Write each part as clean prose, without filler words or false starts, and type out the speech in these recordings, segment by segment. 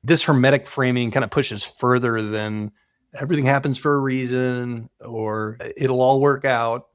This Hermetic framing kind of pushes further than everything happens for a reason or it'll all work out.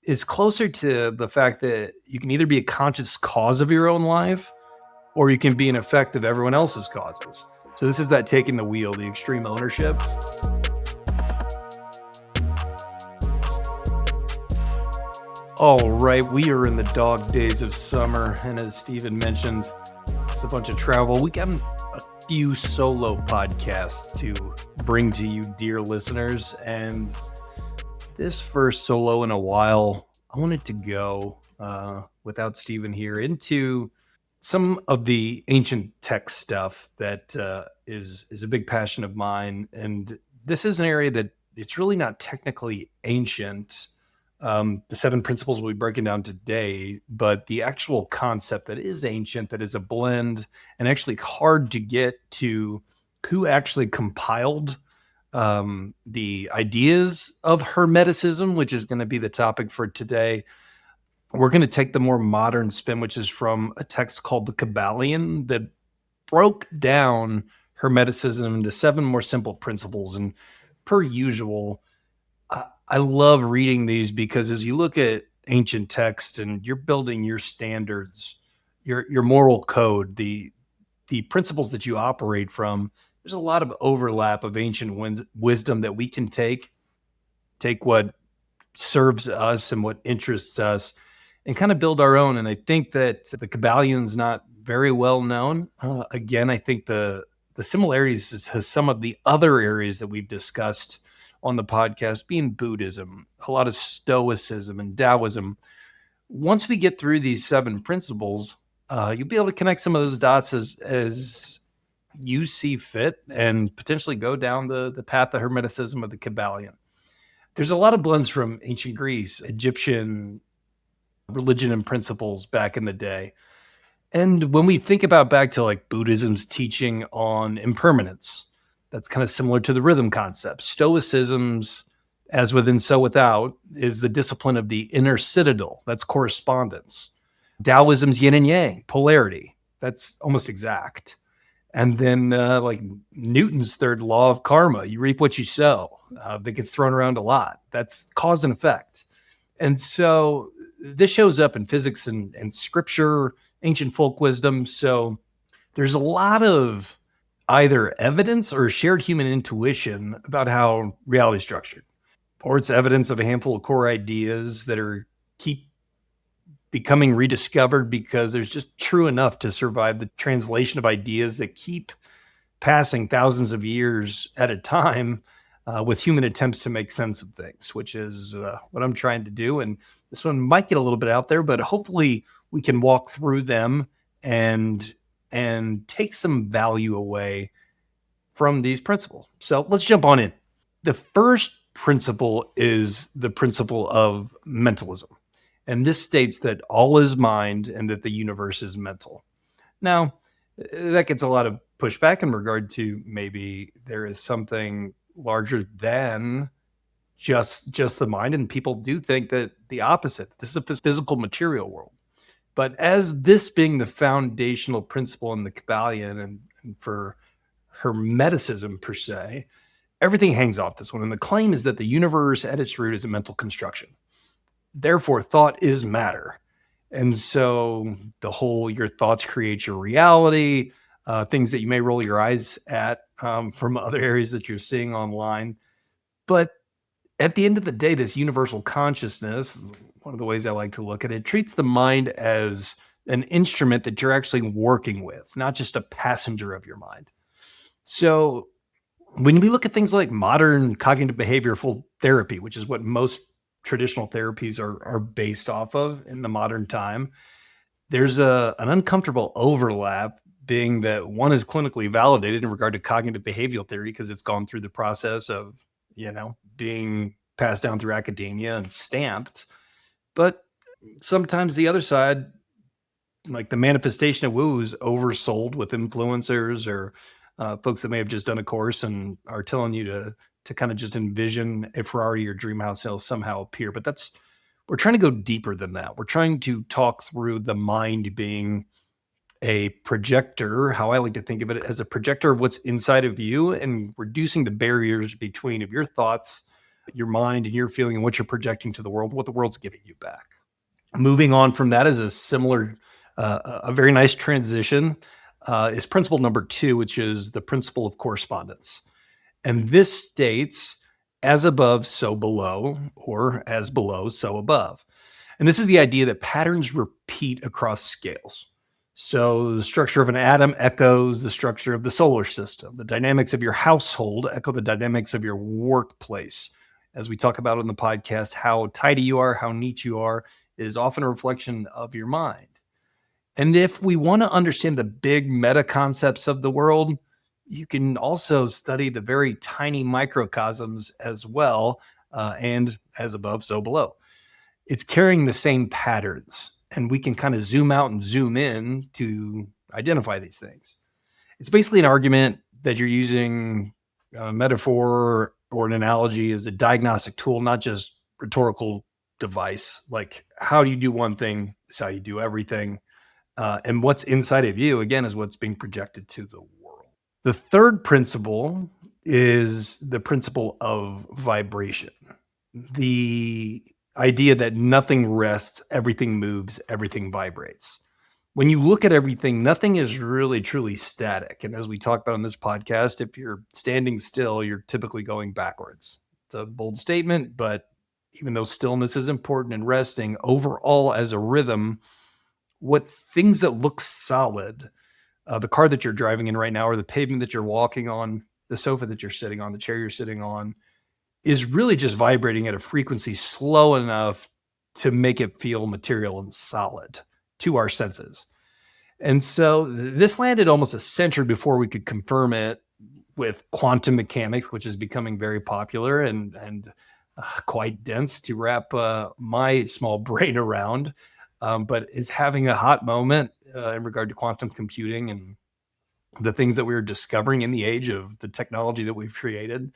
It's closer to the fact that you can either be a conscious cause of your own life or you can be an effect of everyone else's causes. So this is that taking the wheel, the extreme ownership. All right, we are in the dog days of summer, and as Stephen mentioned, it's a bunch of travel. We got a few solo podcasts to bring to you, dear listeners, and this first solo in a while, I wanted to go, without Stephen here, into some of the ancient text stuff that is a big passion of mine. And this is an area that it's really not technically ancient. The 7 principles we'll be breaking down today, but the actual concept that is ancient, that is a blend and actually hard to get to who actually compiled the ideas of Hermeticism, which is going to be the topic for today. We're going to take the more modern spin, which is from a text called the Kybalion that broke down Hermeticism into 7 more simple principles. And per usual, I love reading these because as you look at ancient texts and you're building your standards, your moral code, the principles that you operate from, there's a lot of overlap of ancient wisdom that we can take what serves us and what interests us and kind of build our own. And I think that the Kybalion's not very well known. Again, I think the similarities has some of the other areas that we've discussed on the podcast, being Buddhism, a lot of Stoicism and Daoism. Once we get through these 7 principles, you'll be able to connect some of those dots as you see fit and potentially go down the path of Hermeticism of the Kybalion. There's a lot of blends from ancient Greece, Egyptian religion and principles back in the day. And when we think about back to like Buddhism's teaching on impermanence, that's kind of similar to the rhythm concept. Stoicism's as within, so without is the discipline of the inner citadel. That's correspondence. Daoism's yin and yang, polarity. That's almost exact. And then like Newton's 3rd law of karma, you reap what you sow. That gets thrown around a lot. That's cause and effect. And so this shows up in physics and scripture, ancient folk wisdom. So there's a lot of either evidence or shared human intuition about how reality is structured. Or it's evidence of a handful of core ideas that keep becoming rediscovered because there's just true enough to survive the translation of ideas that keep passing thousands of years at a time with human attempts to make sense of things, which is what I'm trying to do. And this one might get a little bit out there, but hopefully we can walk through them and take some value away from these principles. So let's jump on in. The first principle is the principle of mentalism. And this states that all is mind and that the universe is mental. Now, that gets a lot of pushback in regard to maybe there is something larger than just the mind. And people do think that the opposite. This is a physical material world. But as this being the foundational principle in the Kybalion and for Hermeticism per se, everything hangs off this one. And the claim is that the universe at its root is a mental construction. Therefore, thought is matter. And so the whole your thoughts create your reality, things that you may roll your eyes at from other areas that you're seeing online. But at the end of the day, this universal consciousness, one of the ways I like to look at it, treats the mind as an instrument that you're actually working with, not just a passenger of your mind. So when we look at things like modern cognitive behavioral therapy, which is what most traditional therapies are based off of in the modern time, there's an uncomfortable overlap being that one is clinically validated in regard to cognitive behavioral theory because it's gone through the process of, being passed down through academia and stamped. But sometimes the other side, like the manifestation of woo, is oversold with influencers or folks that may have just done a course and are telling you to kind of just envision a Ferrari or dream house will somehow appear. But we're trying to go deeper than that. We're trying to talk through the mind being a projector, how I like to think of it, as a projector of what's inside of you and reducing the barriers between of your thoughts, your mind, and your feeling and what you're projecting to the world, what the world's giving you back. Moving on from that is a similar, a very nice transition, is principle number 2, which is the principle of correspondence. And this states, as above, so below, or as below, so above. And this is the idea that patterns repeat across scales. So the structure of an atom echoes the structure of the solar system. The dynamics of your household echo the dynamics of your workplace. As we talk about in the podcast, how tidy you are, how neat you are, is often a reflection of your mind. And if we want to understand the big meta concepts of the world, you can also study the very tiny microcosms as well, and as above, so below. It's carrying the same patterns, and we can kind of zoom out and zoom in to identify these things. It's basically an argument that you're using a metaphor or an analogy as a diagnostic tool, not just rhetorical device. Like, how do you do one thing is how you do everything. And what's inside of you, again, is what's being projected to the world. The third principle is the principle of vibration. The idea that nothing rests, everything moves, everything vibrates. When you look at everything, nothing is really truly static. And as we talk about on this podcast, if you're standing still, you're typically going backwards. It's a bold statement, but even though stillness is important and resting, overall as a rhythm, what things that look solid, the car that you're driving in right now, or the pavement that you're walking on, the sofa that you're sitting on, the chair you're sitting on, is really just vibrating at a frequency slow enough to make it feel material and solid to our senses. And so this landed almost a century before we could confirm it with quantum mechanics, which is becoming very popular and quite dense to wrap my small brain around, but is having a hot moment in regard to quantum computing and the things that we are discovering in the age of the technology that we've created.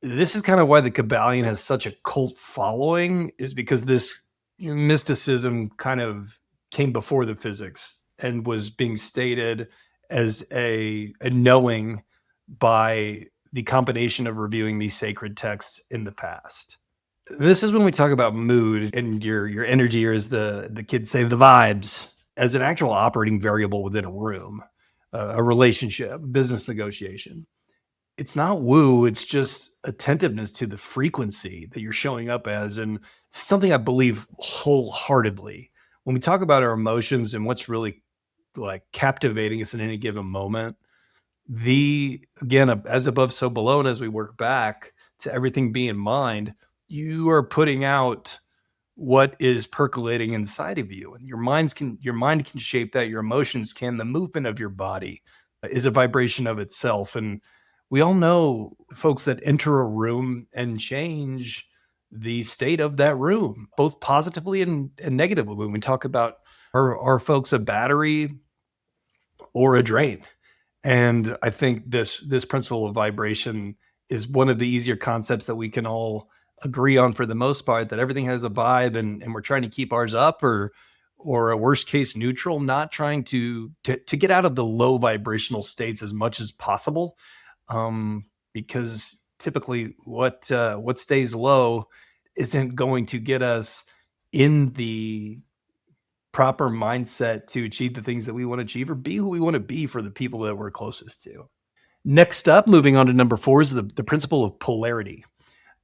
This is kind of why the Kybalion has such a cult following, is because this mysticism kind of came before the physics and was being stated as a knowing by the combination of reviewing these sacred texts in the past. This is when we talk about mood and your energy, or as the kids say, the vibes, as an actual operating variable within a room, a relationship, business negotiation. It's not woo, it's just attentiveness to the frequency that you're showing up as. And it's something I believe wholeheartedly. When we talk about our emotions and what's really like captivating us in any given moment, the again, as above, so below, and as we work back to everything being mind, you are putting out what is percolating inside of you. And your mind can shape that, your emotions can, the movement of your body is a vibration of itself. And we all know folks that enter a room and change the state of that room, both positively and negatively. When we talk about are folks a battery or a drain? And I think this principle of vibration is one of the easier concepts that we can all agree on for the most part, that everything has a vibe, and we're trying to keep ours up, or a worst case neutral, not trying to get out of the low vibrational states as much as possible. Because typically what stays low isn't going to get us in the proper mindset to achieve the things that we want to achieve or be who we want to be for the people that we're closest to. Next up, moving on to number 4, is the principle of polarity.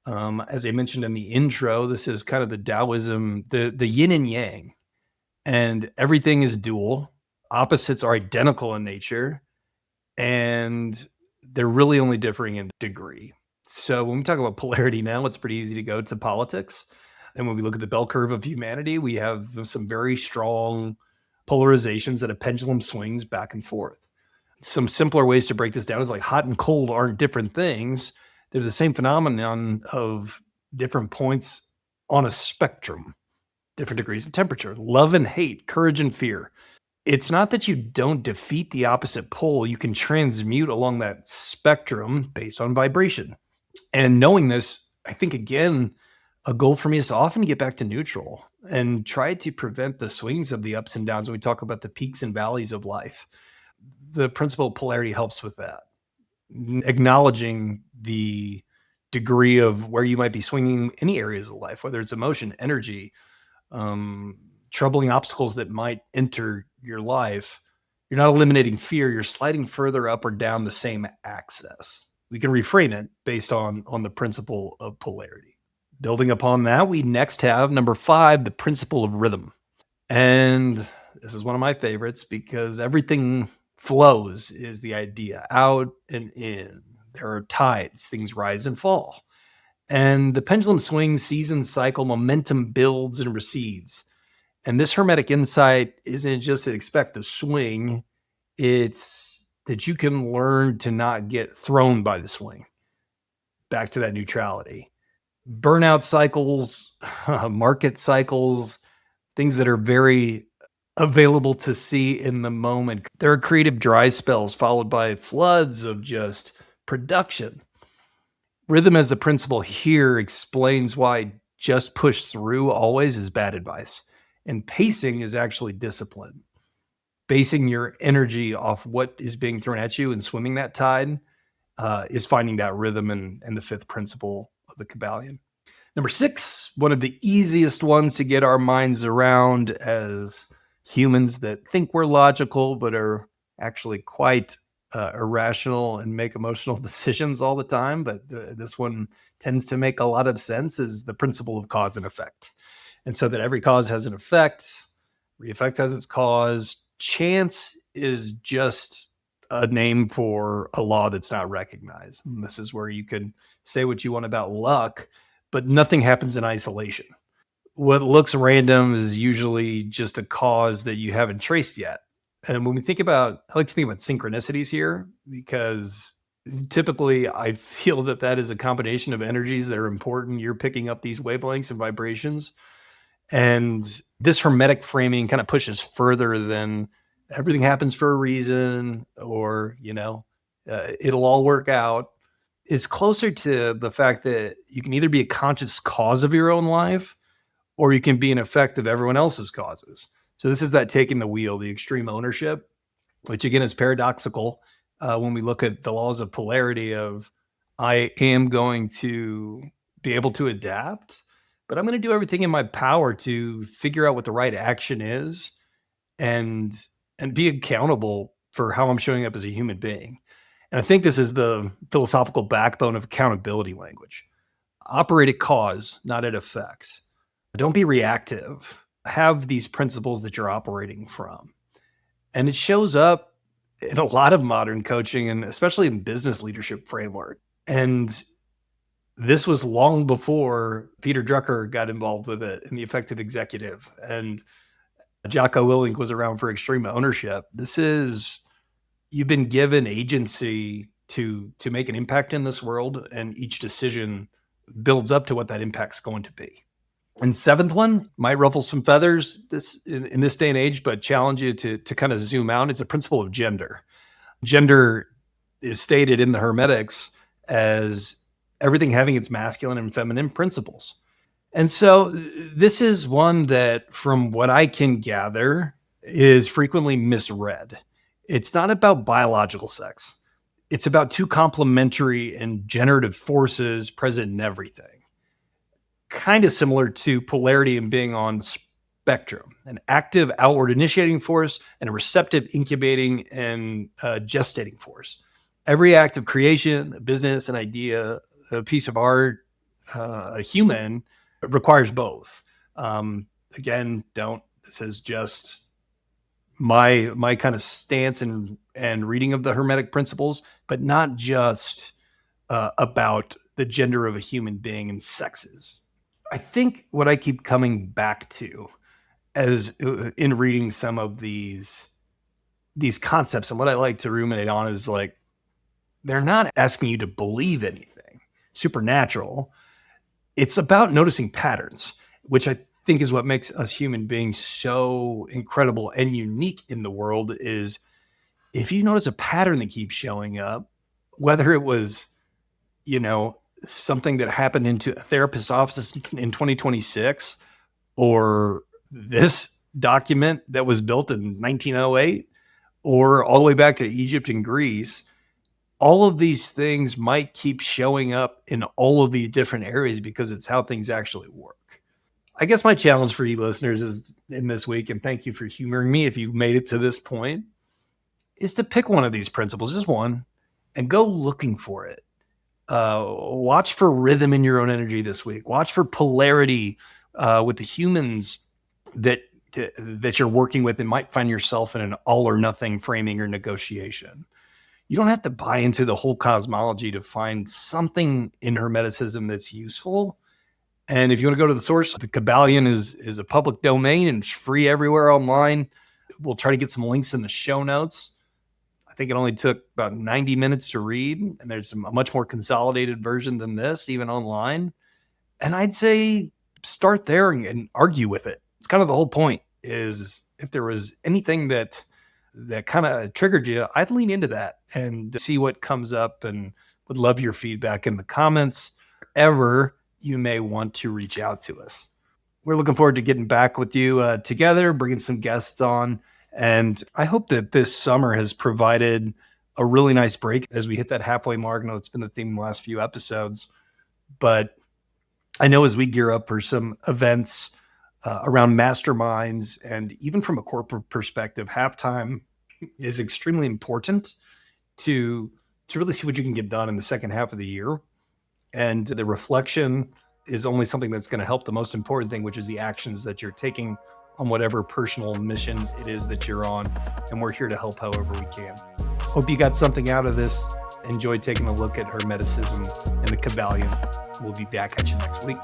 As I mentioned in the intro, this is kind of the Daoism, the yin and yang, and everything is dual. Opposites are identical in nature, and they're really only differing in degree. So when we talk about polarity now, it's pretty easy to go to politics. And when we look at the bell curve of humanity, we have some very strong polarizations that a pendulum swings back and forth. Some simpler ways to break this down is like hot and cold aren't different things. They're the same phenomenon of different points on a spectrum, different degrees of temperature, love and hate, courage and fear. It's not that you don't defeat the opposite pole. You can transmute along that spectrum based on vibration. And knowing this, I think, again, a goal for me is to often get back to neutral. and try to prevent the swings of the ups and downs when we talk about the peaks and valleys of life. The principle of polarity helps with that, acknowledging the degree of where you might be swinging any areas of life, whether it's emotion, energy, um, troubling obstacles that might enter your life. You're not eliminating fear, you're sliding further up or down the same axis. We can reframe it based on the principle of polarity. Building upon that, we next have number 5, the principle of rhythm. And this is one of my favorites because everything flows is the idea, out and in. There are tides, things rise and fall. And the pendulum swings, seasons cycle, momentum builds and recedes. And this Hermetic insight isn't just to expect a swing, it's that you can learn to not get thrown by the swing. Back to that neutrality. Burnout cycles, market cycles, things that are very available to see in the moment. There are creative dry spells followed by floods of just production. Rhythm as the principle here explains why just push through always is bad advice. And pacing is actually discipline. Basing your energy off what is being thrown at you and swimming that tide is finding that rhythm and the 5th principle of the Kybalion. Number 6, one of the easiest ones to get our minds around as humans that think we're logical, but are actually quite irrational and make emotional decisions all the time. But this one tends to make a lot of sense, is the principle of cause and effect. And so that every cause has an effect, the effect has its cause. Chance is just a name for a law that's not recognized. And this is where you can say what you want about luck, but nothing happens in isolation. What looks random is usually just a cause that you haven't traced yet. And when we think about, I like to think about synchronicities here because typically I feel that is a combination of energies that are important. You're picking up these wavelengths and vibrations. And this Hermetic framing kind of pushes further than everything happens for a reason or, it'll all work out. It's closer to the fact that you can either be a conscious cause of your own life or you can be an effect of everyone else's causes. So this is that taking the wheel, the extreme ownership, which again is paradoxical when we look at the laws of polarity of I am going to be able to adapt, but I'm going to do everything in my power to figure out what the right action is and be accountable for how I'm showing up as a human being. And I think this is the philosophical backbone of accountability language. Operate at cause, not at effect. Don't be reactive. Have these principles that you're operating from. And it shows up in a lot of modern coaching and especially in business leadership framework. And this was long before Peter Drucker got involved with it in the effective executive. And Jocko Willink was around for extreme ownership. This is, you've been given agency to make an impact in this world, and each decision builds up to what that impact's going to be. And 7th one might ruffle some feathers this in this day and age, but challenge you to kind of zoom out. It's a principle of gender. Gender is stated in the Hermetics as everything having its masculine and feminine principles. And so this is one that, from what I can gather, is frequently misread. It's not about biological sex. It's about two complementary and generative forces present in everything. Kind of similar to polarity and being on spectrum, an active outward initiating force and a receptive incubating and gestating force. Every act of creation, a business, an idea, a piece of art, a human requires both. Again, this is just my kind of stance and reading of the Hermetic principles, but not just about the gender of a human being and sexes. I think what I keep coming back to as in reading some of these concepts, and what I like to ruminate on is like, they're not asking you to believe anything supernatural. It's about noticing patterns, which I think is what makes us human beings so incredible and unique in the world. Is if you notice a pattern that keeps showing up, whether it was, something that happened into a therapist's office in 2026, or this document that was built in 1908, or all the way back to Egypt and Greece, all of these things might keep showing up in all of these different areas because it's how things actually work. I guess my challenge for you listeners is in this week, and thank you for humoring me if you've made it to this point, is to pick one of these principles, just one, and go looking for it. Watch for rhythm in your own energy this week. Watch for polarity with the humans that you're working with and might find yourself in an all or nothing framing or negotiation. You don't have to buy into the whole cosmology to find something in Hermeticism that's useful. And if you want to go to the source, the Kybalion is a public domain and it's free everywhere online. We'll try to get some links in the show notes. I think it only took about 90 minutes to read, and there's a much more consolidated version than this, even online. And I'd say start there and argue with it. It's kind of the whole point, is if there was anything that kind of triggered you, I'd lean into that and see what comes up, and would love your feedback in the comments. Ever you may want to reach out to us. We're looking forward to getting back with you together, bringing some guests on. And I hope that this summer has provided a really nice break as we hit that halfway mark. I know it's been the theme in the last few episodes, but I know as we gear up for some events around masterminds, and even from a corporate perspective, halftime is extremely important to really see what you can get done in the second half of the year. And the reflection is only something that's going to help the most important thing, which is the actions that you're taking on whatever personal mission it is that you're on. And we're here to help however we can. Hope you got something out of this. Enjoyed taking a look at Hermeticism and the Kybalion. We'll be back at you next week.